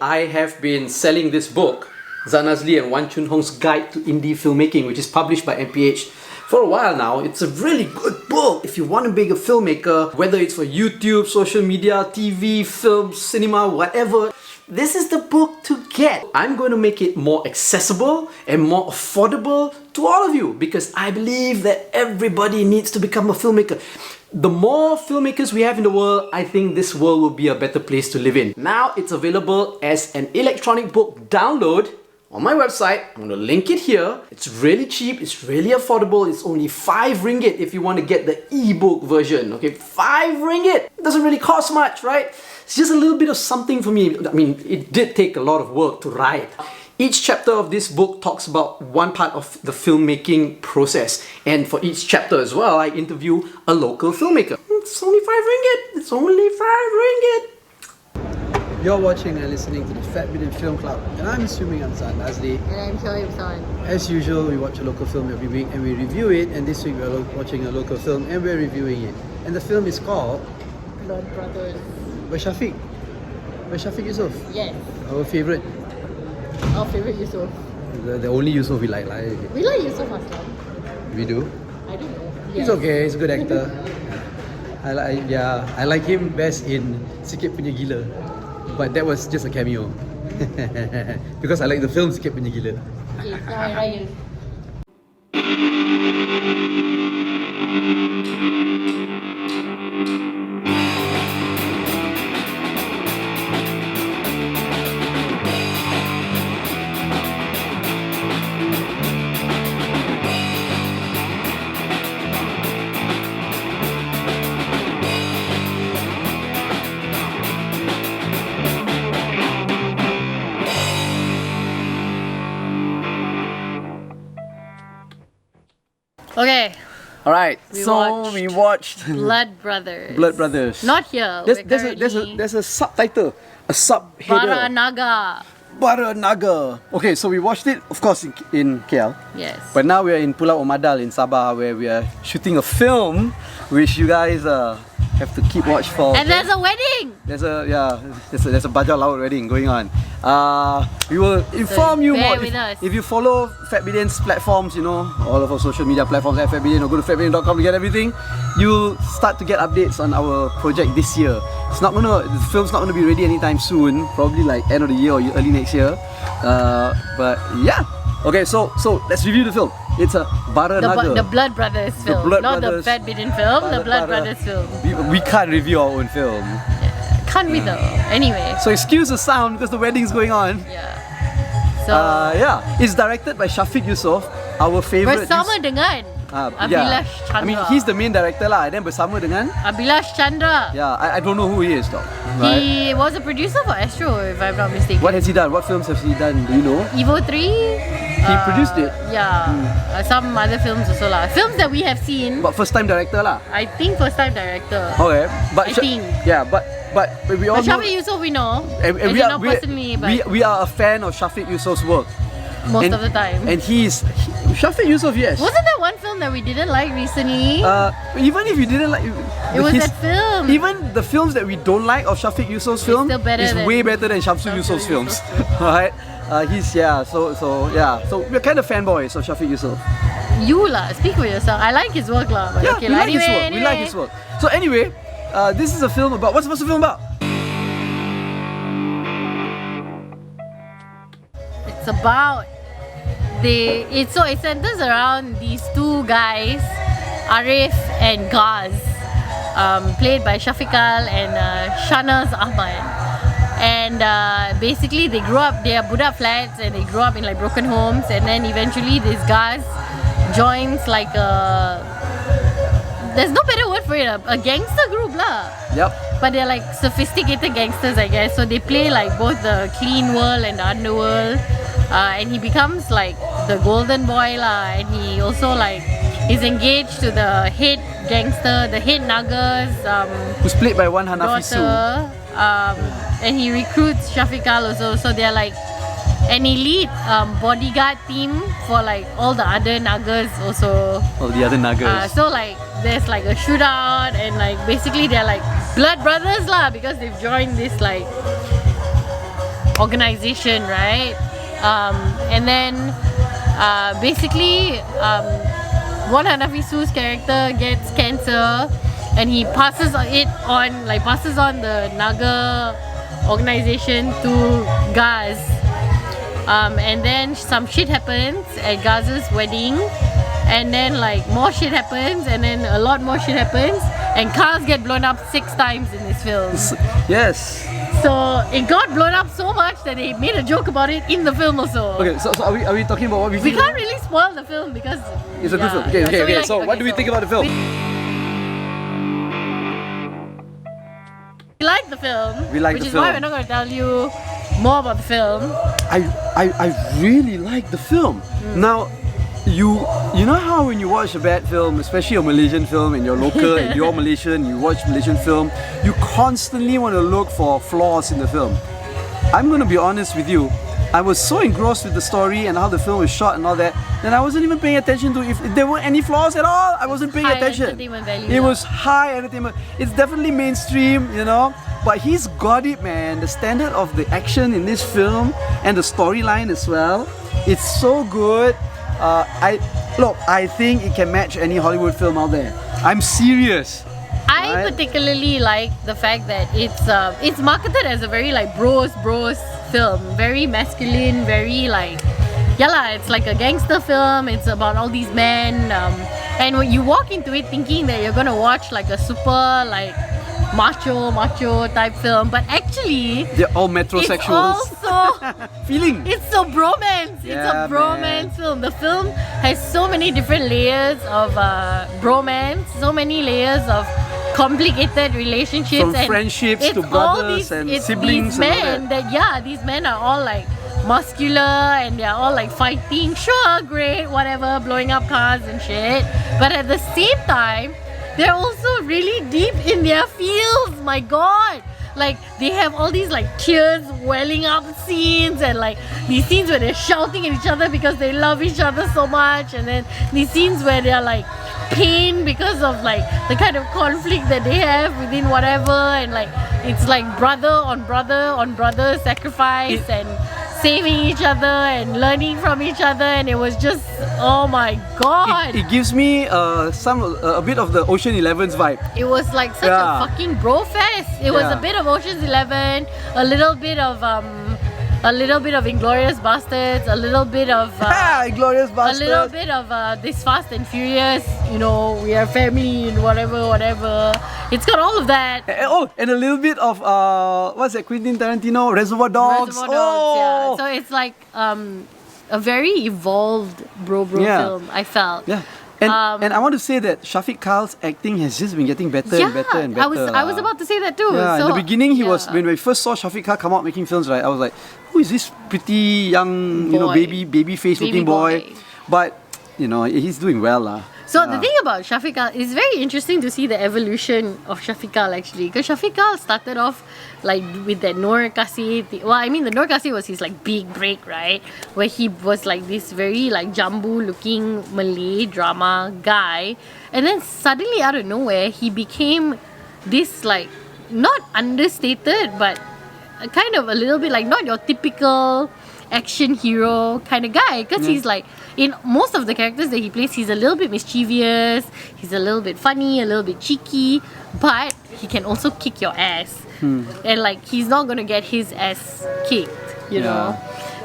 I have been selling this book, Zanazli and Wan Chun Hong's Guide to Indie Filmmaking, which is published by MPH for a while now. It's a really good book if you want to be a filmmaker, whether it's for YouTube, social media, TV, film, cinema, whatever. This is the book to get. I'm going to make it more accessible and more affordable to all of you because I believe that everybody needs to become a filmmaker. The more filmmakers we have in the world, I think this world will be a better place to live in. Now it's available as an electronic book download on my website. I'm going to link it here. It's really cheap, it's really affordable. It's only 5 ringgit if you want to get the ebook version. Okay, 5 ringgit. It doesn't really cost much, right? It's just a little bit of something for me. I mean, it did take a lot of work to write. Each chapter of this book talks about one part of the filmmaking process. And for each chapter as well, I interview a local filmmaker. It's only 5 ringgit. It's only 5 ringgit. You're watching and listening to the Fat Bidin Film Club. And I'm assuming I'm Nazli. And I'm Shoaib San. As usual, we watch a local film every week and we review it. And this week we're watching a local film and we're reviewing it. And the film is called Blood Brothers. By Shafiq. By Shafiq Yusof. Yes. Our favourite. Our favourite Yusof. The only Yusof we like. We like Yusof Aslam. We do? I don't know. He's okay, he's a good actor. I like him best in Sikit Punya Gila. But that was just a cameo. Because I like the film Sikit Punya Gila. Okay, now Ryan. Okay. Alright, so we watched Blood Brothers. Blood Brothers. Not here. There's a subtitle, a subheader. BARA NAGA. BARA NAGA. Okay, so we watched it, of course, in KL. Yes. But now we are in Pulau Omadal in Sabah, where we are shooting a film, which you guys have to keep watch for. And there's a wedding. There's a Bajau Laut wedding going on. We will inform you more if you follow Fat Bidin's platforms, you know, all of our social media platforms at Fat Bidin, or go to fatbidin.com to get everything. You'll start to get updates on our project this year. The film's not gonna be ready anytime soon, probably like end of the year or early next year. But yeah. Okay, so let's review the film. It's a BARA NAGA. The Blood Brothers film, not the Fat Bidin film, the Blood Brothers film. We can't review our own film. Can't we though? Anyway. So excuse the sound because the wedding's going on. Yeah. So it's directed by Shafiq Yusof, our favourite. Bersama dengan Abhilash Chandra. I mean, he's the main director lah. And then bersama dengan Abhilash Chandra. Yeah, I don't know who he is though. Right? He was a producer for Astro, if I'm not mistaken. What has he done? What films has he done? Do you know? Evo 3. He produced it? Yeah. Some other films also lah. Films that we have seen. But first time director lah. I think first time director. Okay. But I think. Yeah, but we all know. Shafiq Yusof we know. And we are a fan of Shafiq Yusof's work. Most of the time. And Shafiq Yusof, yes. Wasn't there one film that we didn't like recently? Even if you didn't like it was that film. Even the films that we don't like of Shafiq Yusof's film is way better than Shamsul Yusof's films. Alright? So we're kind of fanboys of Shafiq Yusof. You lah, speak for yourself. I like his work lah. Yeah, okay, we like anyway, his work. We like his work. So anyway, this is a film about, what's the film about? It's about it centers around these two guys, Arif and Gaz, played by Shafiqal and Shanaz Ahmad. And basically they grew up, they are Buddha flats and they grew up in like broken homes, and then eventually this Gaz joins like there's no better word for it, a gangster group lah. Yep. But they're like sophisticated gangsters, I guess. So they play like both the clean world and the underworld. And he becomes like the golden boy lah, and he also like is engaged to the head gangster, the head Nagas, who's played by one Hanafi Su. And he recruits Shafiqal also, so they're like an elite bodyguard team for like all the other Nagas also. All the other Nagas. So like there's like a shootout, and like basically they're like blood brothers lah, because they've joined this like organization, right? And then basically one Hanafisu's character gets cancer and he passes on the Naga organization to Gaz. And then some shit happens at Gaz's wedding, and then like more shit happens, and then a lot more shit happens, and cars get blown up 6 times in this film. Yes. So it got blown up so much that they made a joke about it in the film also. Okay, so are we talking about what we We feel? can't really spoil the film because It's a good film. Okay. So what do we think about the film? We like the film. We like which the is film. why we're not going to tell you more about the film. I really like the film. Now, you know how when you watch a bad film, especially a Malaysian film, and you're local and you're Malaysian, you watch Malaysian film, you constantly want to look for flaws in the film. I'm going to be honest with you. I was so engrossed with the story and how the film was shot and all that, then I wasn't even paying attention to if there were any flaws at all. I wasn't paying High attention. entertainment value, It was high entertainment. It's definitely mainstream, you know. But he's got it, man. The standard of the action in this film and the storyline as well. It's so good. I think it can match any Hollywood film out there. I'm serious. I Right. particularly like the fact that it's marketed as a very like bros film, very masculine, very like it's like a gangster film. It's about all these men, and when you walk into it thinking that you're gonna watch like a super like macho type film, but actually They're all it's metrosexuals. also Feeling. it's a bromance. It's Yeah, a bromance film. The film has so many different layers of bromance, so many layers of complicated relationships, From and friendships it's to all brothers and it's siblings These and all men these men are all like muscular and they're all like fighting. Sure, great, whatever, blowing up cars and shit. But at the same time, they're also really deep in their feels. My God. Like they have all these like tears welling up scenes, and like these scenes where they're shouting at each other because they love each other so much, and then these scenes where they're like pain because of like the kind of conflict that they have within whatever, and like it's like brother on brother sacrifice and saving each other and learning from each other, and it was just, oh my God. It gives me a bit of the Ocean 11's vibe. It was like such Yeah. a fucking bro fest. It was a Yeah. bit of Ocean's 11, a little bit of Inglourious Bastards, a little bit of Glorious a Bastard. little bit of this Fast and Furious. You know, we are family and whatever. It's got all of that. And a little bit of what's that? Quentin Tarantino, Reservoir Dogs. Reservoir Dogs, yeah. So it's like a very evolved bro Yeah. film, I felt. Yeah. And I want to say that Shafiq Khal's acting has just been getting better and better and better. I was about to say that too. Yeah, So, in the beginning he was, yeah. when we first saw Shafiq Khal come out making films, right, I was like, who is this pretty young, Boy. baby face looking boy? boy. But, he's doing well lah. So the thing about Shafiq Kal, it's very interesting to see the evolution of Shafiq Kal actually, because Shafiq Kal started off like with that Noor Kasih. Well, I mean the Noor Kasih was his like big break, right? Where he was like this very like jambu looking Malay drama guy, and then suddenly out of nowhere he became this like not understated but kind of a little bit like not your typical action hero kind of guy, because he's like, in most of the characters that he plays, he's a little bit mischievous, he's a little bit funny, a little bit cheeky, but he can also kick your ass. And like he's not gonna get his ass kicked, you know.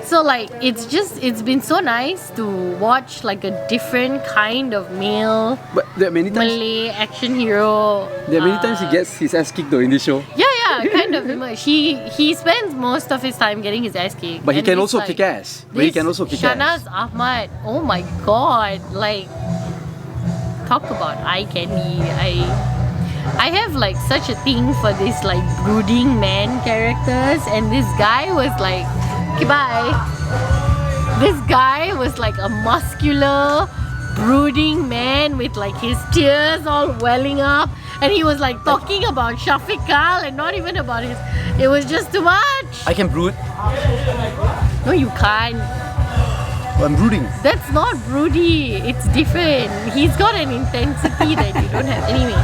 So like it's been so nice to watch like a different kind of male But there are many times, Malay action hero. he gets his ass kicked though in this show. Yeah, kind of. He spends most of his time getting his ass kicked. But he And can it's also like, kick ass. But he can also kick Shanaz ass. Ahmad, oh my God, like talk about eye candy. I have like such a thing for this like brooding man characters, and this guy was like, okay, bye. This guy was like a muscular, brooding man with like his tears all welling up, and he was like talking about Shafiq Kal and not even about his. It was just too much. I can brood. No, you can't. I'm brooding. That's not broody. It's different. He's got an intensity that you don't have anyway.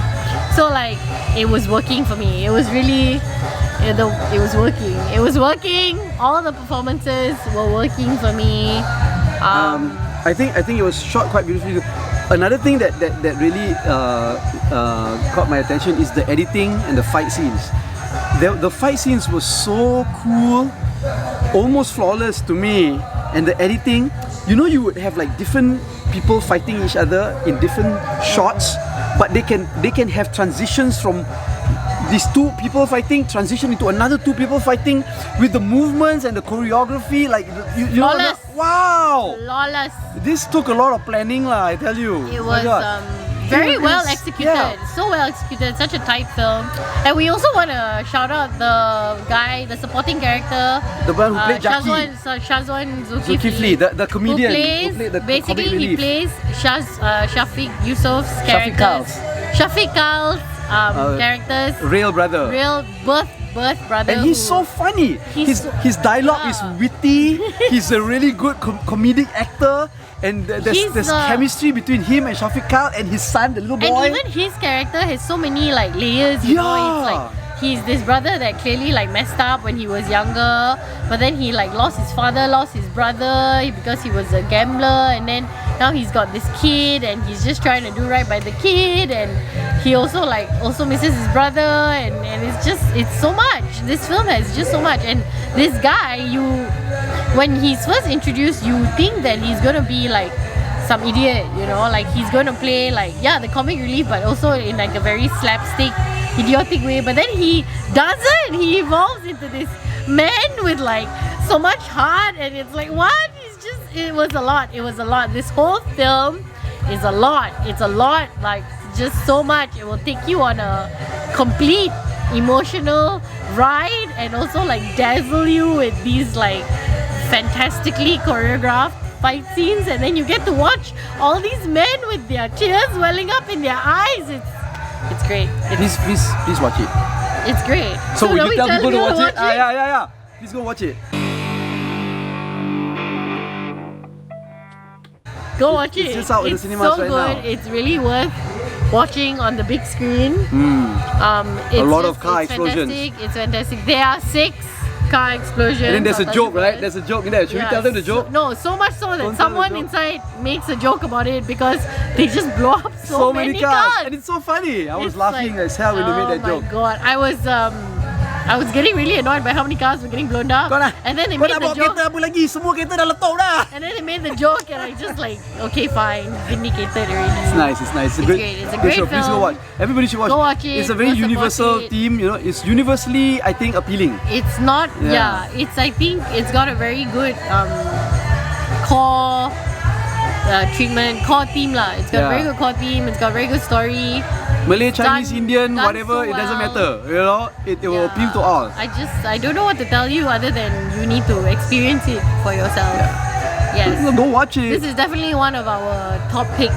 So like, it was working for me. It was really it was working. It was working. All the performances were working for me. I think it was shot quite beautifully. Another thing that really caught my attention is the editing and the fight scenes. The fight scenes were so cool, almost flawless to me. And the editing, you know, you would have like different people fighting each other in different shots, but they can have transitions from these two people fighting, transition into another two people fighting with the movements and the choreography, like you know, wow! Flawless. This took a lot of planning, lah. I tell you. It was very well executed. Yeah. So well executed. Such a tight film. And we also want to shout out the guy, the supporting character, the one who played Jackie. Shazwan Zulkifli, the comedian. Who plays, basically he plays Shafiq Yusuf's characters. Shafiq Kal's characters. Real brother. Real birth brother. And he's so funny. His dialogue is witty. He's a really good comedic actor. And there's chemistry between him and Shafiq Kal and his son, the little boy. And even his character has so many like layers, you know. It's like he's this brother that clearly like messed up when he was younger, but then he like lost his father, lost his brother because he was a gambler, and then now he's got this kid and he's just trying to do right by the kid, and he also misses his brother, and it's so much. This film has just so much. And this guy, when he's first introduced, you think that he's gonna be like some idiot, you know, like he's gonna play like the comic relief, but also in like a very slapstick, idiotic way. But then he doesn't. He evolves into this man with like so much heart, and it's like what? It was a lot. It was a lot. This whole film is a lot. It's a lot. Like just so much. It will take you on a complete emotional ride, and also like dazzle you with these like fantastically choreographed fight scenes, and then you get to watch all these men with their tears welling up in their eyes. It's great. Please watch it. It's great. So will you tell people to watch it? Yeah. Please go watch it. Go watch it. It's just out in the cinemas so right good. now. It's really worth watching on the big screen. A lot of car explosions. It's fantastic. There are 6 car explosions. And then there's a joke, right? There's a joke in there. Should we tell them the joke? No, so much so that someone inside makes a joke about it because they just blow up so many cars. And it's so funny. I was laughing as hell when they made that joke. Oh my god. I was getting really annoyed by how many cars were getting blown up. And then they made the joke. And then they made the joke, and I just like, okay, fine, vindicated already. It's nice. It's great. It's a great film. Please go watch. Everybody should watch. Go watch it. It's a very universal theme. You know, it's universally, I think, appealing. It's not. Yeah. I think it's got a very good core theme lah. It's got a very good core theme. It's got a very good story. Malay, Chinese, Indian, whatever, it doesn't matter. You know, it will appeal to all. I don't know what to tell you other than you need to experience it for yourself. Yes. Go watch it. This is definitely one of our top picks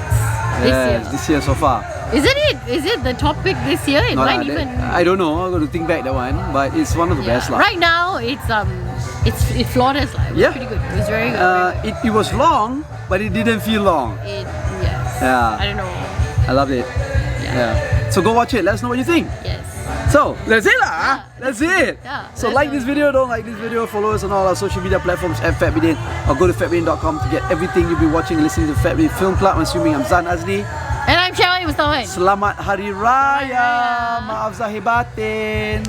this year. This year so far. Isn't it? Is it the top pick this year? It might even. I don't know. I'm going to think back that one, but it's one of the best lah. Right now, it's flawless lah. It was pretty good. It was very good. It was long, but it didn't feel long. Yes. Yeah. I don't know. I loved it. Yeah. So go watch it. Let us know what you think. Yes. So that's it lah. That's it. Yeah. So like this video, don't like this video, follow us on all our social media platforms at Bidin, or go to fatbidin.com to get everything you'll be watching and listening to Fat Bidin Film Club. I'm assuming I'm Zan Azli. And I'm Syawal Mustafa. Selamat Hari Raya. Maaf Zahir Batin.